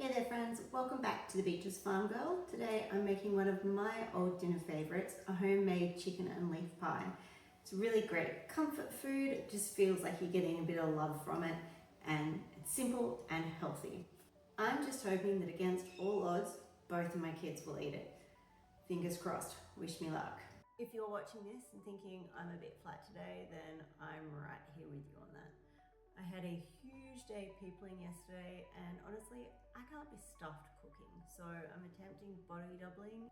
Hey there friends, welcome back to the Beaches Farm Girl. Today I'm making one of my old dinner favourites, a homemade chicken and leaf pie. It's really great comfort food, it just feels like you're getting a bit of love from it, and it's simple and healthy. I'm just hoping that against all odds, both of my kids will eat it. Fingers crossed, wish me luck. If you're watching this and thinking I'm a bit flat today, then I'm right here with you on that. I had a huge day peopling yesterday and honestly, I can't be stuffed cooking, so I'm attempting body doubling.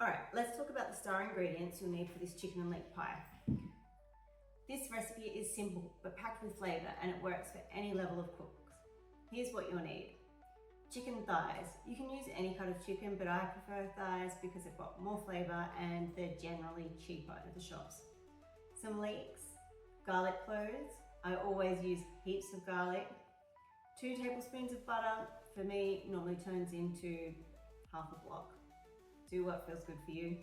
Alright, let's talk about the star ingredients you'll need for this chicken and leek pie. This recipe is simple but packed with flavour and it works for any level of cooks. Here's what you'll need. Chicken thighs. You can use any cut of chicken, but I prefer thighs because they've got more flavour and they're generally cheaper at the shops. Some leeks, garlic cloves. I always use heaps of garlic. 2 tablespoons of butter, for me, normally turns into half a block. Do what feels good for you.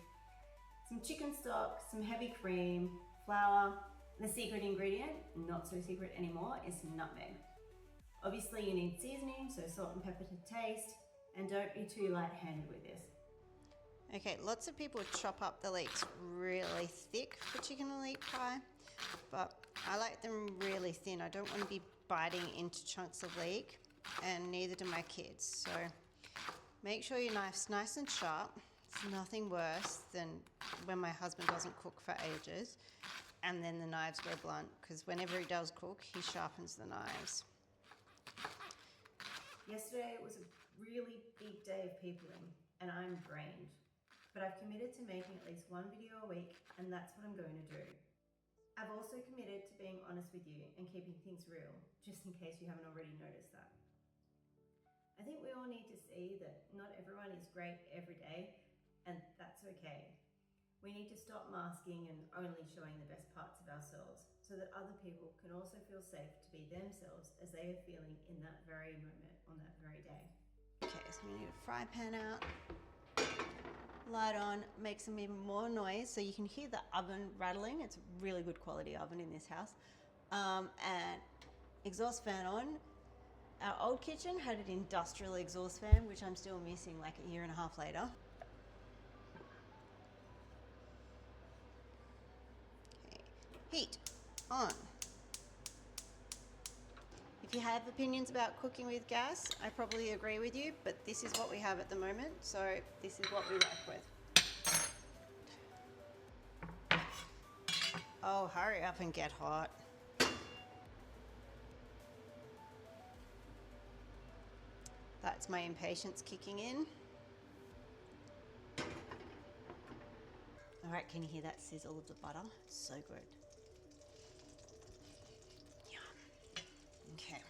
Some chicken stock, some heavy cream, flour. The secret ingredient, not so secret anymore, is some nutmeg. Obviously you need seasoning, so salt and pepper to taste, and don't be too light-handed with this. Okay, lots of people chop up the leeks really thick for chicken and leek pie, but I like them really thin. I don't want to be biting into chunks of leek, and neither do my kids. So make sure your knife's nice and sharp. It's nothing worse than when my husband doesn't cook for ages and then the knives go blunt, because whenever he does cook, he sharpens the knives. Yesterday was a really big day of peopling and I'm drained, but I've committed to making at least one video a week and that's what I'm going to do. I've also committed to being honest with you and keeping things real, just in case you haven't already noticed that. I think we all need to see that not everyone is great every day, and that's okay. We need to stop masking and only showing the best parts of ourselves so that other people can also feel safe to be themselves as they are feeling in that very moment on that very day. Okay, so we need a fry pan out. Light on, make some even more noise so you can hear the oven rattling. It's a really good quality oven in this house. And exhaust fan on. Our old kitchen had an industrial exhaust fan, which I'm still missing like a year and a half later. Okay. Heat on. If you have opinions about cooking with gas, I probably agree with you, but this is what we have at the moment, so this is what we work with. Oh, hurry up and get hot. That's my impatience kicking in. All right, can you hear that sizzle of the butter? So good. Yum. Okay.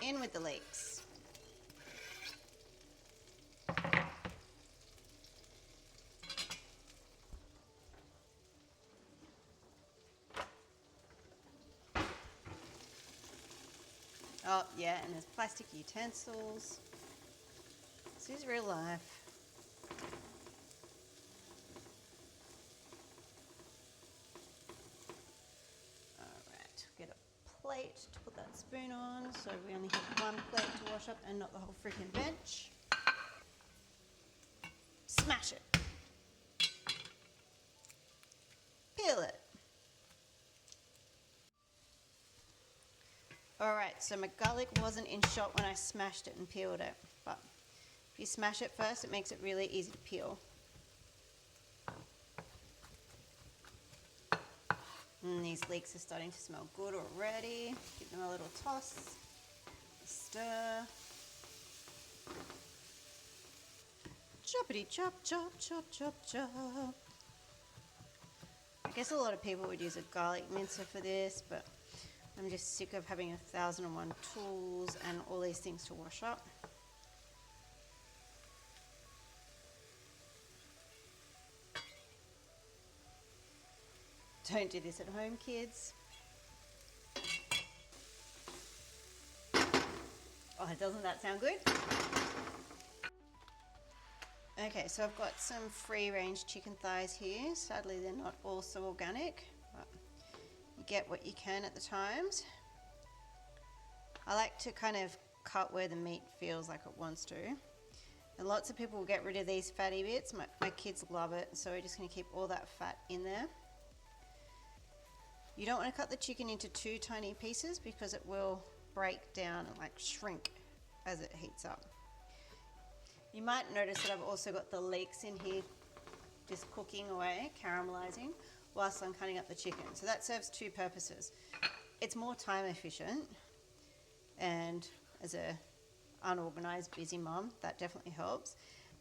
In with the leeks. Oh, yeah, and there's plastic utensils. This is real life. All right, get a plate to put that spoon on, so we only have one plate to wash up and not the whole freaking bench. Smash it. Peel it. All right, so my garlic wasn't in shot when I smashed it and peeled it, but if you smash it first, it makes it really easy to peel. And these leeks are starting to smell good already. Give them a little toss, a stir. Choppity chop, chop, chop, chop, chop. I guess a lot of people would use a garlic mincer for this, but I'm just sick of having 1,001 tools and all these things to wash up. Don't do this at home, kids. Oh, doesn't that sound good? Okay, so I've got some free-range chicken thighs here. Sadly, they're not also organic, but you get what you can at the times. I like to kind of cut where the meat feels like it wants to. And lots of people will get rid of these fatty bits. My kids love it, so we're just going to keep all that fat in there. You don't want to cut the chicken into too tiny pieces because it will break down and like shrink as it heats up. You might notice that I've also got the leeks in here just cooking away, caramelizing, whilst I'm cutting up the chicken. So that serves two purposes. It's more time efficient, and as a unorganized busy mom, that definitely helps.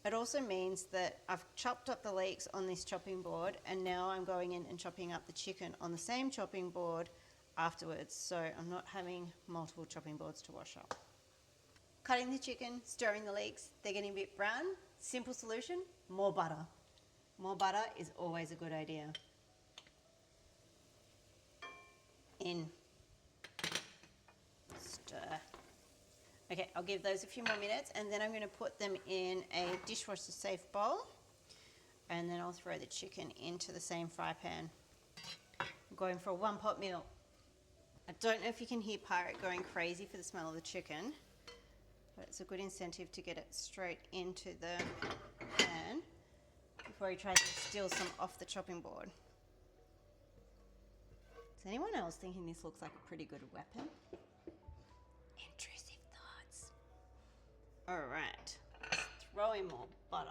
It also means that I've chopped up the leeks on this chopping board, and now I'm going in and chopping up the chicken on the same chopping board afterwards, so I'm not having multiple chopping boards to wash up. Cutting the chicken, stirring the leeks, they're getting a bit brown. Simple solution, more butter. More butter is always a good idea. In. Stir. Okay, I'll give those a few more minutes, and then I'm going to put them in a dishwasher safe bowl, and then I'll throw the chicken into the same fry pan. I'm going for a one pot meal. I don't know if you can hear Pirate going crazy for the smell of the chicken, but it's a good incentive to get it straight into the pan before he tries to steal some off the chopping board. Is anyone else thinking this looks like a pretty good weapon? Intrusive thoughts. All right, let's throw in more butter.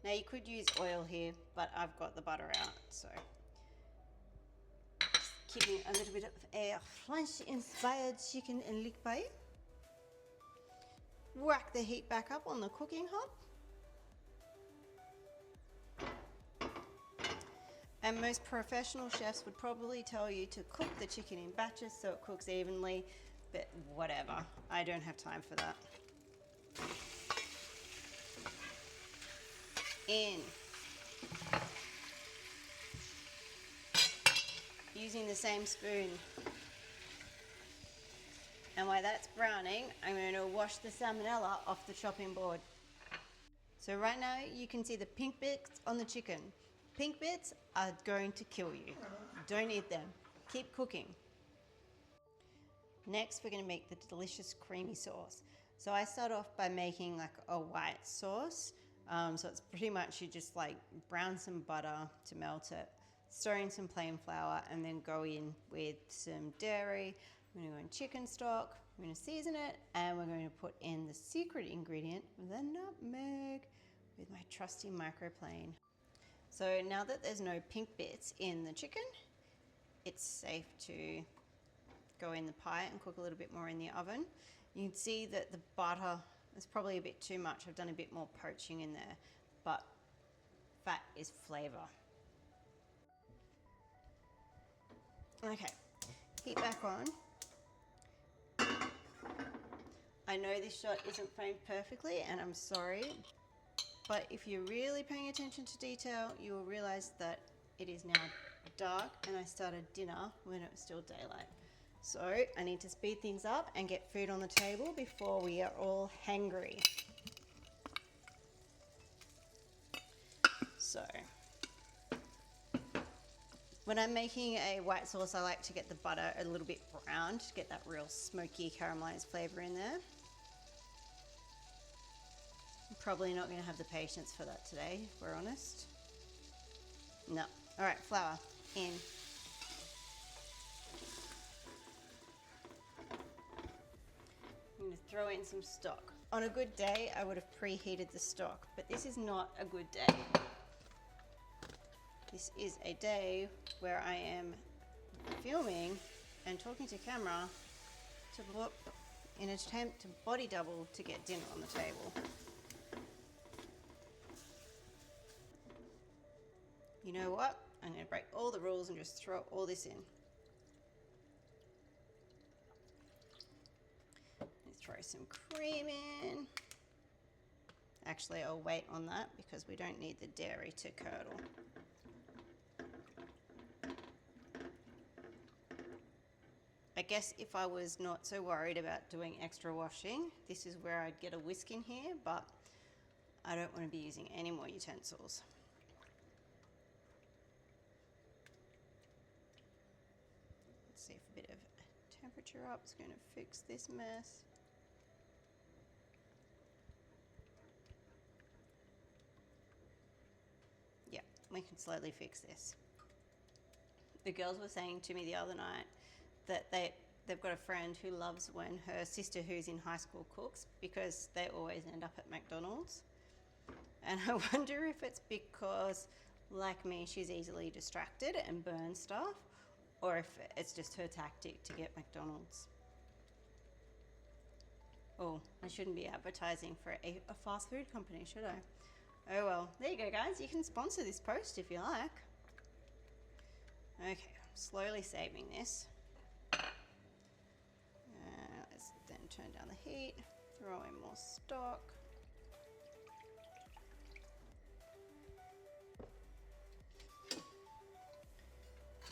Now you could use oil here, but I've got the butter out, so just keeping a little bit of a French-inspired chicken and leek pie. Whack the heat back up on the cooking hob. And most professional chefs would probably tell you to cook the chicken in batches so it cooks evenly, but whatever, I don't have time for that. In. Using the same spoon. And while that's browning, I'm going to wash the salmonella off the chopping board. So right now you can see the pink bits on the chicken. Pink bits are going to kill you. Don't eat them. Keep cooking. Next, we're going to make the delicious creamy sauce. So I start off by making like a white sauce. So it's pretty much you just like brown some butter to melt it, stir in some plain flour, and then go in with some dairy. I'm going to go in chicken stock. I'm going to season it, and we're going to put in the secret ingredient, the nutmeg, with my trusty microplane. So now that there's no pink bits in the chicken, it's safe to go in the pie and cook a little bit more in the oven. You can see that the butter is probably a bit too much. I've done a bit more poaching in there, but fat is flavor. Okay, heat back on. I know this shot isn't framed perfectly, and I'm sorry, but if you're really paying attention to detail, you will realize that it is now dark and I started dinner when it was still daylight. So I need to speed things up and get food on the table before we are all hangry. So when I'm making a white sauce, I like to get the butter a little bit brown to get that real smoky caramelized flavor in there. I'm probably not going to have the patience for that today, if we're honest. No. All right, flour in. I'm going to throw in some stock. On a good day, I would have preheated the stock, but this is not a good day. This is a day where I am filming and talking to camera in an attempt to body double to get dinner on the table. You know what? I'm going to break all the rules and just throw all this in. Let's throw some cream in. Actually, I'll wait on that because we don't need the dairy to curdle. I guess if I was not so worried about doing extra washing, this is where I'd get a whisk in here, but I don't want to be using any more utensils. Let's see if a bit of temperature up is going to fix this mess. Yeah, we can slowly fix this. The girls were saying to me the other night that they've got a friend who loves when her sister who's in high school cooks because they always end up at McDonald's. And I wonder if it's because, like me, she's easily distracted and burns stuff, or if it's just her tactic to get McDonald's. Oh, I shouldn't be advertising for a fast food company, should I? Oh well, there you go guys, you can sponsor this post if you like. Okay, I'm slowly saving this. Let's then turn down the heat, throw in more stock.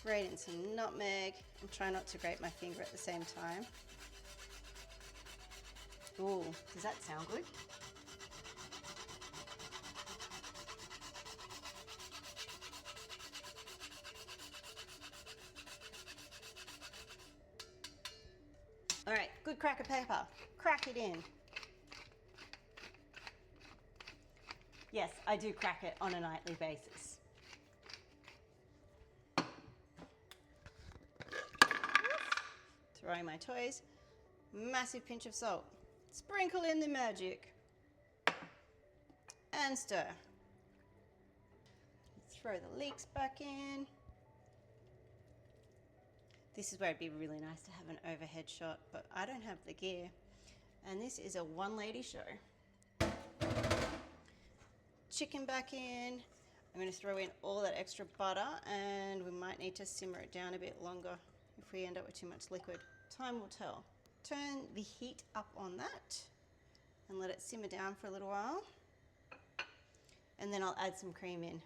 Grate in some nutmeg and try not to grate my finger at the same time. Ooh, does that sound good? All right, good cracker pepper. Crack it in. Yes, I do crack it on a nightly basis. Throwing my toys. Massive pinch of salt. Sprinkle in the magic. And stir. Throw the leeks back in. This is where it'd be really nice to have an overhead shot, but I don't have the gear. And this is a one lady show. Chicken back in. I'm going to throw in all that extra butter, and we might need to simmer it down a bit longer if we end up with too much liquid. Time will tell. Turn the heat up on that and let it simmer down for a little while. And then I'll add some cream in.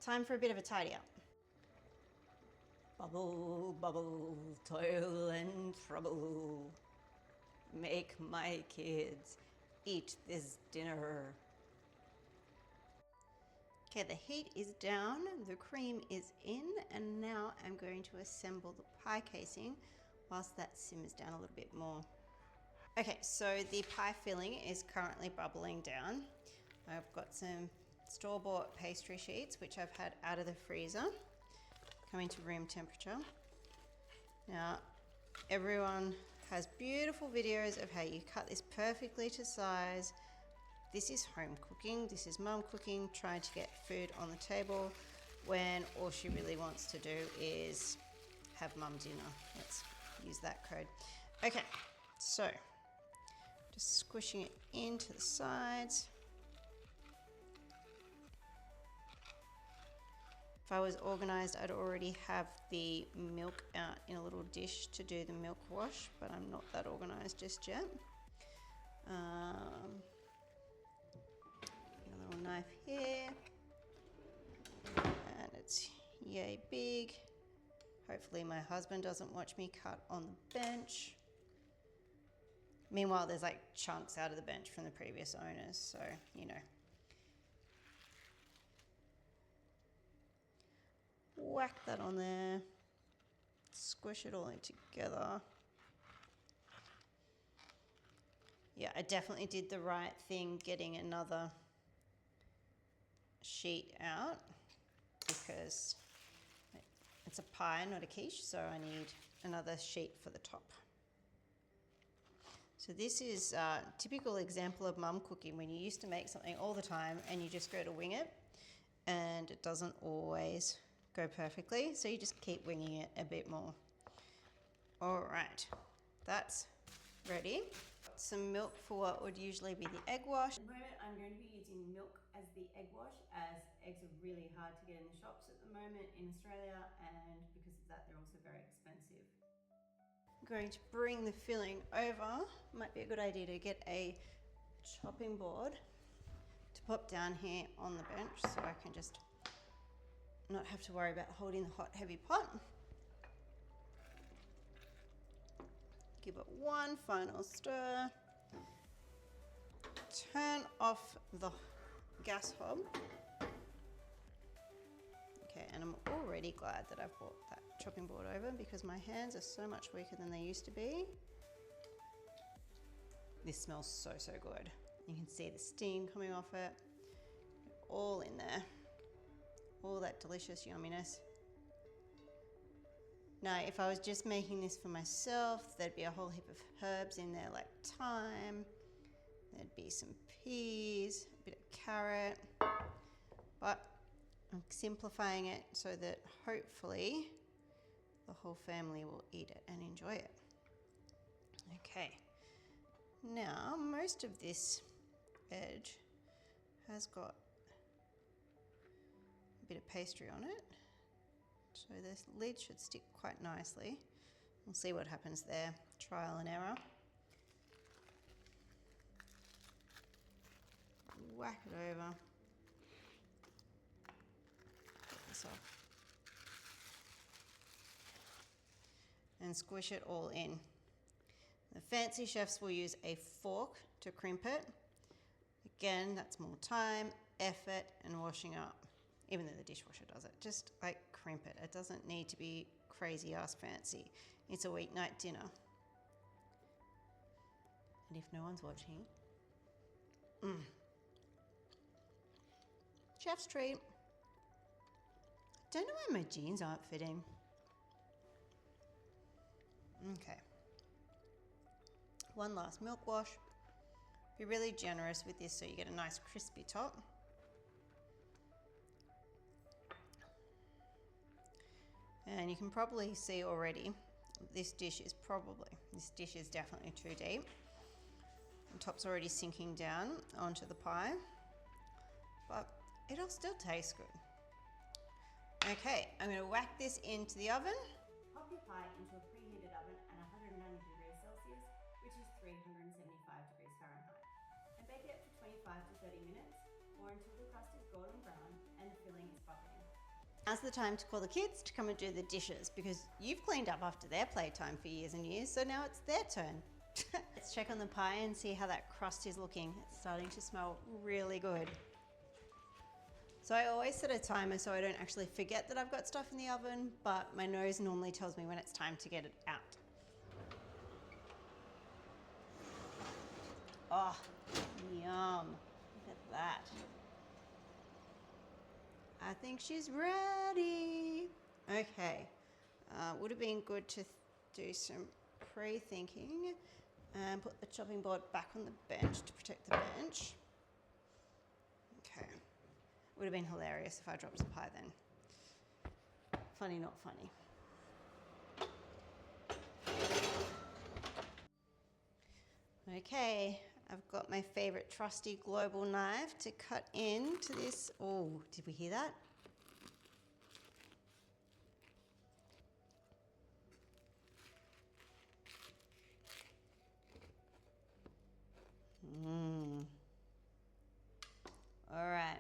Time for a bit of a tidy up. Bubble, bubble, toil and trouble. Make my kids eat this dinner. Okay, the heat is down, the cream is in, and now I'm going to assemble the pie casing whilst that simmers down a little bit more. Okay, so the pie filling is currently bubbling down. I've got some store-bought pastry sheets, which I've had out of the freezer, coming to room temperature. Now, everyone has beautiful videos of how you cut this perfectly to size. This is home cooking. This is mum cooking, trying to get food on the table when all she really wants to do is have mum dinner. Let's use that code. Okay, so just squishing it into the sides. If I was organized, I'd already have the milk out in a little dish to do the milk wash, but I'm not that organized just yet. A little knife here, and it's yay big. Hopefully my husband doesn't watch me cut on the bench. Meanwhile, there's like chunks out of the bench from the previous owners, so you know. Whack that on there, squish it all in together. Yeah, I definitely did the right thing getting another sheet out because it's a pie, not a quiche, so I need another sheet for the top. So this is a typical example of mum cooking, when you used to make something all the time and you just go to wing it, and it doesn't always go perfectly, so you just keep winging it a bit more. All right, that's ready. Some milk for what would usually be the egg wash. At the moment, I'm going to be using milk as the egg wash, as eggs are really hard to get in the shops at the moment in Australia, and because of that, they're also very expensive. I'm going to bring the filling over. Might be a good idea to get a chopping board to pop down here on the bench so I can just not have to worry about holding the hot, heavy pot. Give it one final stir. Turn off the gas hob. Okay, and I'm already glad that I've brought that chopping board over because my hands are so much weaker than they used to be. This smells so, so good. You can see the steam coming off it, all in there. All that delicious yumminess. Now, if I was just making this for myself, there'd be a whole heap of herbs in there like thyme, there'd be some peas, a bit of carrot, but I'm simplifying it so that hopefully the whole family will eat it and enjoy it. Okay, now most of this edge has got a bit of pastry on it. So this lid should stick quite nicely. We'll see what happens there. Trial and error. Whack it over. Get this off. And squish it all in. The fancy chefs will use a fork to crimp it. Again, that's more time, effort, and washing up. Even though the dishwasher does it, just like crimp it. It doesn't need to be crazy ass fancy. It's a weeknight dinner. And if no one's watching, chef's treat. Don't know why my jeans aren't fitting. Okay. One last milk wash. Be really generous with this so you get a nice crispy top. And you can probably see already, this dish is definitely too deep. The top's already sinking down onto the pie, but it'll still taste good. Okay, I'm gonna whack this into the oven. Pop your pie into a preheated oven at 190 degrees Celsius, which is 375 degrees Fahrenheit, and bake it for 25 to 30 minutes, or until the crust is golden brown and the filling is bubbling. Now's the time to call the kids to come and do the dishes because you've cleaned up after their playtime for years and years, so now it's their turn. Let's check on the pie and see how that crust is looking. It's starting to smell really good. So I always set a timer so I don't actually forget that I've got stuff in the oven, but my nose normally tells me when it's time to get it out. Oh, yum. Look at that. I think she's ready. Okay, would have been good to do some pre-thinking and put the chopping board back on the bench to protect the bench. Okay, would have been hilarious if I dropped the pie then. Funny, not funny. Okay, I've got my favorite trusty global knife to cut into this. Oh, did we hear that? All right.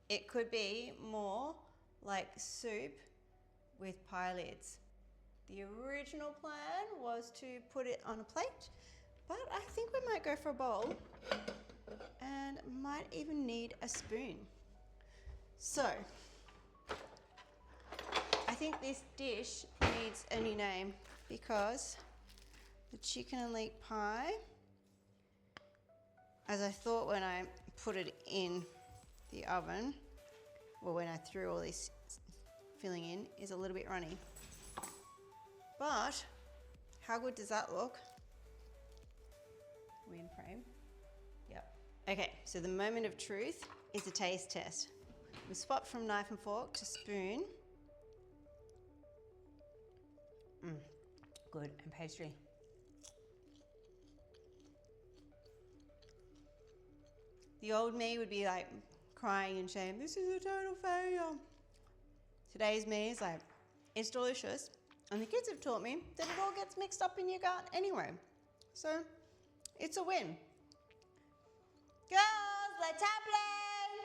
It could be more like soup with pie lids. The original plan was to put it on a plate, but I think we might go for a bowl and might even need a spoon. So, I think this dish needs a new name because the chicken and leek pie, as I thought when I put it in the oven, or when I threw all this filling in, is a little bit runny. But how good does that look? Are we in frame? Yep. Okay, so the moment of truth is a taste test. We swap from knife and fork to spoon. Good, and pastry. The old me would be like crying in shame, this is a total failure. Today's me is like, it's delicious. And the kids have taught me that it all gets mixed up in your gut anyway. So it's a win. Girls, let's have play.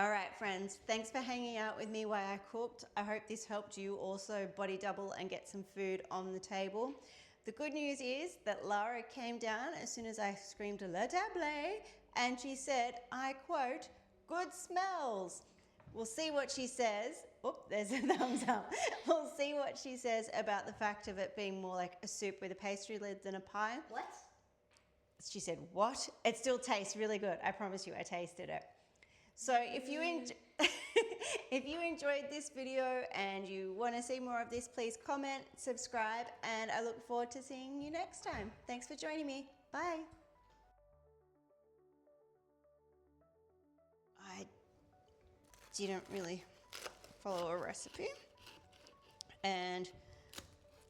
All right, friends, thanks for hanging out with me while I cooked. I hope this helped you also body double and get some food on the table. The good news is that Lara came down as soon as I screamed "Le table," and she said, I quote, "good smells." We'll see what she says. Oop, there's a thumbs up. We'll see what she says about the fact of it being more like a soup with a pastry lid than a pie. What? She said, what? It still tastes really good. I promise you, I tasted it. So if you if you enjoyed this video and you want to see more of this, please comment, subscribe, and I look forward to seeing you next time. Thanks for joining me. Bye. I didn't really follow a recipe, and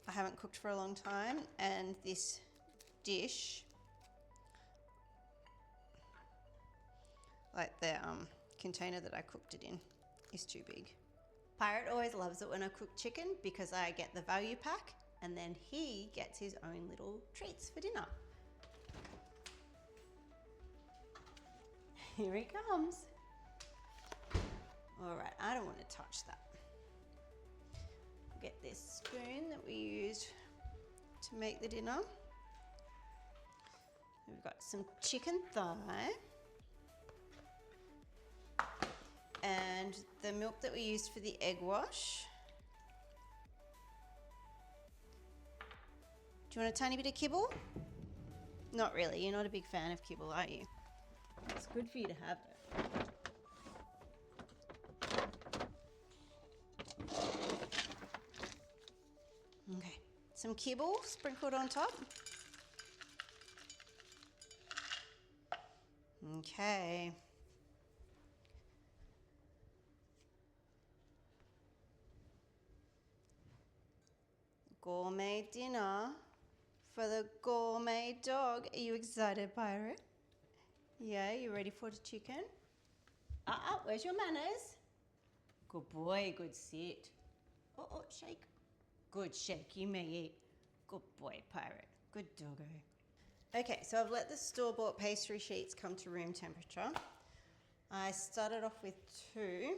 I haven't cooked for a long time, and this dish, like the container that I cooked it in, is too big. Pirate always loves it when I cook chicken because I get the value pack and then he gets his own little treats for dinner. Here he comes. All right, I don't want to touch that. Get this spoon that we used to make the dinner. We've got some chicken thigh and the milk that we used for the egg wash. Do you want a tiny bit of kibble? Not really, you're not a big fan of kibble, are you? It's good for you to have it. Okay, some kibble sprinkled on top. Okay. Gourmet dinner for the gourmet dog. Are you excited, Pirate? Yeah, you ready for the chicken? Where's your manners? Good boy, good sit. Oh, shake. Good shake, you may eat. Good boy, Pirate. Good doggo. Okay, so I've let the store-bought pastry sheets come to room temperature. I started off with 2,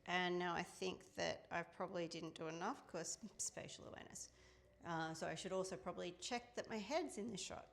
and now I think that I probably didn't do enough because spatial awareness. So I should also probably check that my head's in the shot.